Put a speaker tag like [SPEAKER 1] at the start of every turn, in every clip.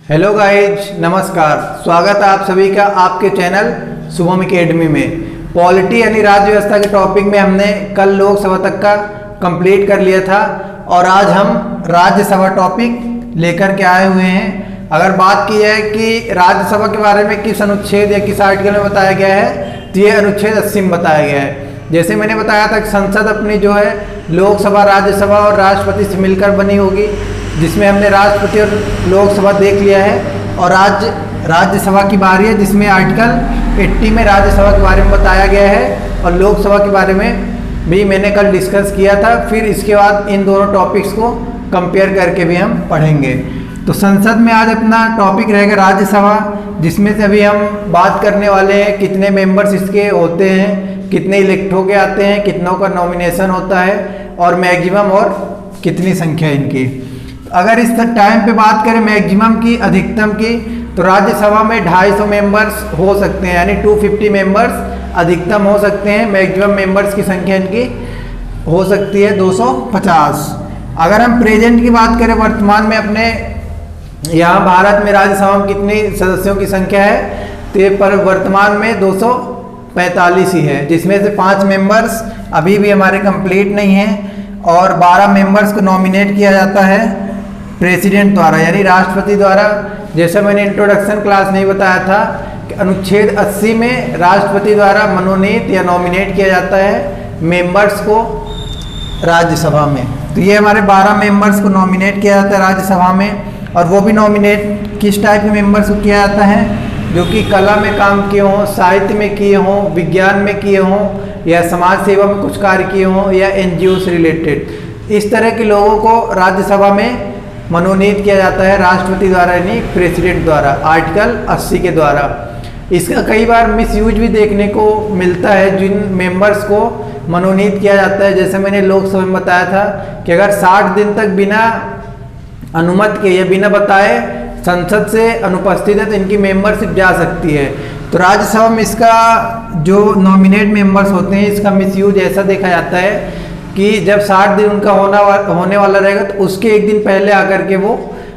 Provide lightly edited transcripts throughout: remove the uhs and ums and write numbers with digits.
[SPEAKER 1] Hello guys, नमस्कार। स्वागत है आप सभी का आपके चैनल शुभम एकेडमी में। पॉलिटी यानी राज्य व्यवस्था के टॉपिक में हमने कल लोकसभा तक का कंप्लीट कर लिया था और आज हम राज्यसभा टॉपिक लेकर के आए हुए हैं। अगर बात की जाए कि राज्यसभा के बारे में किस अनुच्छेद या किस आर्टिकल में बताया गया है, तो ये अनुच्छेद 80 में बताया गया है। जैसे मैंने बताया था कि संसद अपनी जो है लोकसभा, राज्यसभा और राष्ट्रपति से मिलकर बनी होगी, जिसमें हमने राष्ट्रपति और लोकसभा देख लिया है। और आज राज्यसभा की बारी है, जिसमें आर्टिकल 80 में राज्यसभा के बारे में बताया गया है और लोकसभा के बारे में भी मैंने कल डिस्कस किया था। फिर इसके बाद इन दोनों टॉपिक्स को कंपेयर करके भी हम पढ़ेंगे। तो संसद में आज अपना टॉपिक रहेगा राज्यसभा, जिसमें से अभी हम बात करने वाले हैं कितने मेंबर्स इसके होते हैं, कितने इलेक्ट होके आते हैं, कितनों का नॉमिनेशन होता है और मैक्सिमम और कितनी संख्या इनकी। अगर इस टाइम पे बात करें मैक्सिमम की, अधिकतम की, तो राज्यसभा में 250 मेंबर्स हो सकते हैं, यानी 250 मेंबर्स अधिकतम हो सकते हैं। मैक्सिमम मेंबर्स की संख्या इनकी हो सकती है 250। अगर हम प्रेजेंट की बात करें, वर्तमान में अपने यहाँ भारत में राज्यसभा में कितने सदस्यों की संख्या है, तो ये पर वर्तमान में 245 ही है, जिसमें से 5 मेंबर्स अभी भी हमारे कंप्लीट नहीं हैं और 12 मेंबर्स को नॉमिनेट किया जाता है प्रेसिडेंट द्वारा, यानी राष्ट्रपति द्वारा। जैसे मैंने इंट्रोडक्शन क्लास में बताया था कि अनुच्छेद 80 में राष्ट्रपति द्वारा मनोनीत या नॉमिनेट किया जाता है मेंबर्स को राज्यसभा में। तो ये हमारे 12 मेंबर्स को नॉमिनेट किया जाता है राज्यसभा में, और वो भी नॉमिनेट किस टाइप के मेंबर्स को किया जाता है, जो कि कला में काम किए हों, साहित्य में किए हों, विज्ञान में किए हों, या समाज सेवा में कुछ कार्य किए हों, या एनजीओ से रिलेटेड। इस तरह के लोगों को राज्यसभा में मनोनीत किया जाता है राष्ट्रपति द्वारा, यानी प्रेसिडेंट द्वारा, आर्टिकल 80 के द्वारा। इसका कई बार मिसयूज भी देखने को मिलता है जिन मेंबर्स को मनोनीत किया जाता है। जैसे मैंने लोकसभा में बताया था कि अगर 60 दिन तक बिना अनुमति के या बिना बताए संसद से अनुपस्थित है तो इनकी मेंबरशिप जा सकती है। तो राज्यसभा में इसका जो नॉमिनेट मेंबर्स होते हैं, इसका मिसयूज ऐसा देखा जाता है कि जब 60 दिन उनका होने वाला रहेगा तो उसके एक दिन पहले आकर के वो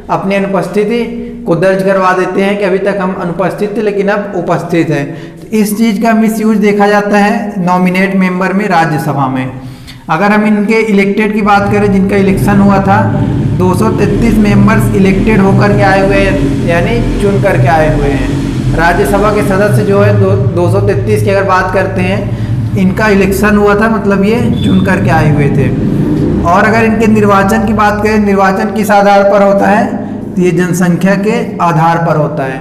[SPEAKER 1] अपनी अनुपस्थिति को दर्ज करवा देते हैं कि अभी तक हम अनुपस्थित थे लेकिन अब उपस्थित हैं। तो इस चीज़ का मिसयूज देखा जाता है नॉमिनेट मेंबर में राज्यसभा में। अगर हम इनके इलेक्टेड की बात करें, जिनका इलेक्शन हुआ था, 233 मेंबर्स इलेक्टेड होकर के आए हुए हैं, यानी चुन करके आए हुए हैं। राज्यसभा के सदस्य जो है 233 की अगर बात करते हैं, इनका इलेक्शन हुआ था, मतलब ये चुन करके आए हुए थे। और अगर इनके निर्वाचन की बात करें, निर्वाचन किस आधार पर होता है, तो ये जनसंख्या के आधार पर होता है।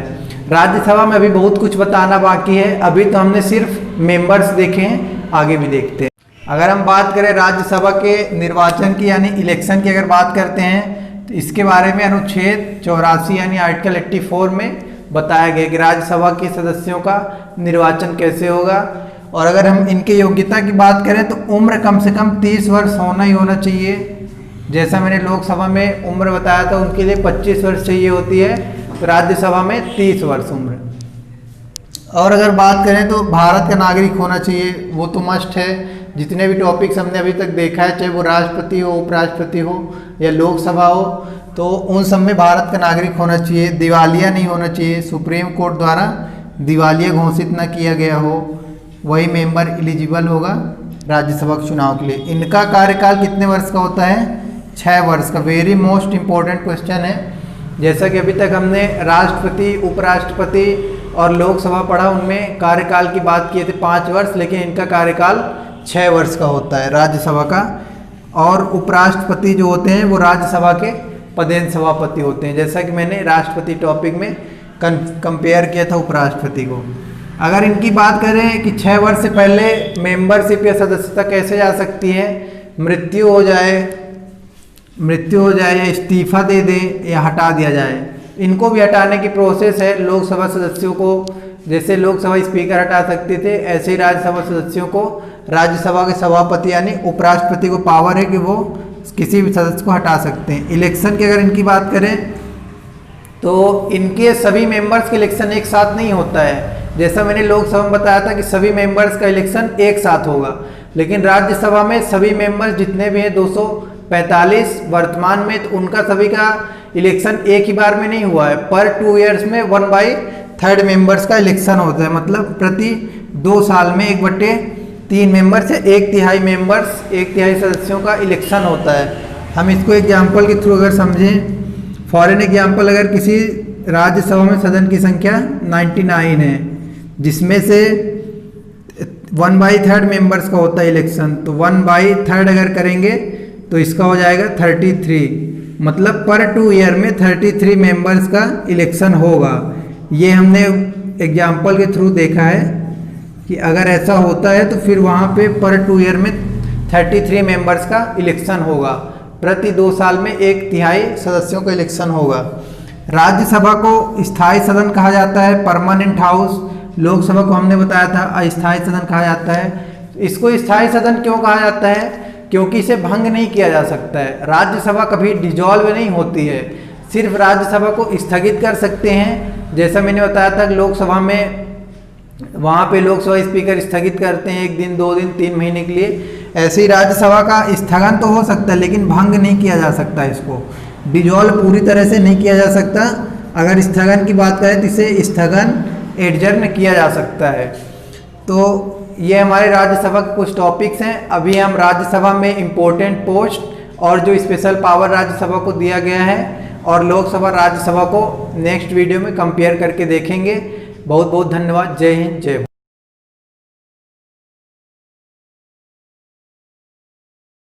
[SPEAKER 1] राज्यसभा में अभी बहुत कुछ बताना बाकी है, अभी तो हमने सिर्फ मेंबर्स देखे हैं, आगे भी देखते हैं। अगर हम बात करें राज्यसभा के निर्वाचन की, यानी इलेक्शन की अगर बात करते हैं, तो इसके बारे में अनुच्छेद 84 यानी आर्टिकल 84 में बताया गया कि राज्यसभा के सदस्यों का निर्वाचन कैसे होगा। और अगर हम इनके योग्यता की बात करें तो उम्र कम से कम 30 वर्ष होना ही होना चाहिए। जैसा मैंने लोकसभा में उम्र बताया था, उनके लिए 25 वर्ष चाहिए होती है, तो राज्यसभा में 30 वर्ष उम्र। और अगर बात करें तो भारत का नागरिक होना चाहिए, वो तो मस्ट है। जितने भी टॉपिक्स हमने अभी तक देखा है, चाहे वो राष्ट्रपति हो, उपराष्ट्रपति हो या लोकसभा हो, तो उन सब में भारत का नागरिक होना चाहिए। दिवालिया नहीं होना चाहिए, सुप्रीम कोर्ट द्वारा दिवालिया घोषित न किया गया हो, वही मेंबर एलिजिबल होगा राज्यसभा के चुनाव के लिए। इनका कार्यकाल कितने वर्ष का होता है? 6 वर्ष का। वेरी मोस्ट इम्पोर्टेंट क्वेश्चन है। जैसा कि अभी तक हमने राष्ट्रपति, उपराष्ट्रपति और लोकसभा पढ़ा, उनमें कार्यकाल की बात किए थे 5 वर्ष, लेकिन इनका कार्यकाल 6 वर्ष का होता है राज्यसभा का। और उपराष्ट्रपति जो होते हैं वो राज्यसभा के पदेन सभापति होते हैं, जैसा कि मैंने राष्ट्रपति टॉपिक में कंपेयर किया था उपराष्ट्रपति को। अगर इनकी बात करें कि 6 वर्ष से पहले मेंबरशिप या सदस्यता कैसे जा सकती है, मृत्यु हो जाए या इस्तीफा दे दे या हटा दिया जाए, इनको भी हटाने की प्रोसेस है। लोकसभा सदस्यों को जैसे लोकसभा स्पीकर हटा सकते थे, ऐसे ही राज्यसभा सदस्यों को राज्यसभा के सभापति यानी उपराष्ट्रपति को पावर है कि वो किसी भी सदस्य को हटा सकते हैं। इलेक्शन की अगर इनकी बात करें तो इनके सभी मेंबर्स के इलेक्शन एक साथ नहीं होता है। जैसा मैंने लोकसभा में बताया था कि सभी मेंबर्स का इलेक्शन एक साथ होगा, लेकिन राज्यसभा में सभी मेंबर्स जितने भी हैं 245 वर्तमान में, तो उनका सभी का इलेक्शन एक ही बार में नहीं हुआ है, पर 2 ईयर्स में 1/3 मेंबर्स का इलेक्शन होता है। मतलब प्रति 2 साल में 1/3 मेंबर से 1/3 सदस्यों का इलेक्शन होता है। हम इसको एग्जाम्पल के थ्रू अगर समझें, फॉर एन एग्जाम्पल, अगर किसी राज्यसभा में सदन की संख्या 99 है, जिसमें से 1/3 मेंबर्स का होता है इलेक्शन, तो 1/3 अगर करेंगे तो इसका हो जाएगा 33। मतलब पर 2 ईयर में 33 मेंबर्स का इलेक्शन होगा। ये हमने एग्जाम्पल के थ्रू देखा है कि अगर ऐसा होता है तो फिर वहाँ पे पर 2 ईयर में 33 मेंबर्स का इलेक्शन होगा। प्रति 2 साल में 1/3 सदस्यों का इलेक्शन होगा। राज्यसभा को स्थायी सदन कहा जाता है, परमानेंट हाउस। लोकसभा को हमने बताया था अस्थायी सदन कहा जाता है। इसको स्थायी सदन क्यों कहा जाता है? क्योंकि इसे भंग नहीं किया जा सकता है। राज्यसभा कभी डिजॉल्व नहीं होती है, सिर्फ राज्यसभा को स्थगित कर सकते हैं। जैसा मैंने बताया था कि लोकसभा में वहाँ पे लोकसभा स्पीकर स्थगित करते हैं 1 दिन, 2 दिन, 3 महीने के लिए। ऐसे ही राज्यसभा का स्थगन तो हो सकता है, लेकिन भंग नहीं किया जा सकता। इसको डिजॉल्व पूरी तरह से नहीं किया जा सकता। अगर स्थगन की बात करें तो इसे स्थगन एडजर्न किया जा सकता है। तो ये हमारे राज्यसभा के कुछ टॉपिक्स हैं। अभी हम राज्यसभा में इम्पोर्टेंट पोस्ट और जो स्पेशल पावर राज्यसभा को दिया गया है और लोकसभा राज्यसभा को नेक्स्ट वीडियो में कंपेयर करके देखेंगे। बहुत बहुत धन्यवाद। जय हिंद, जय भारत।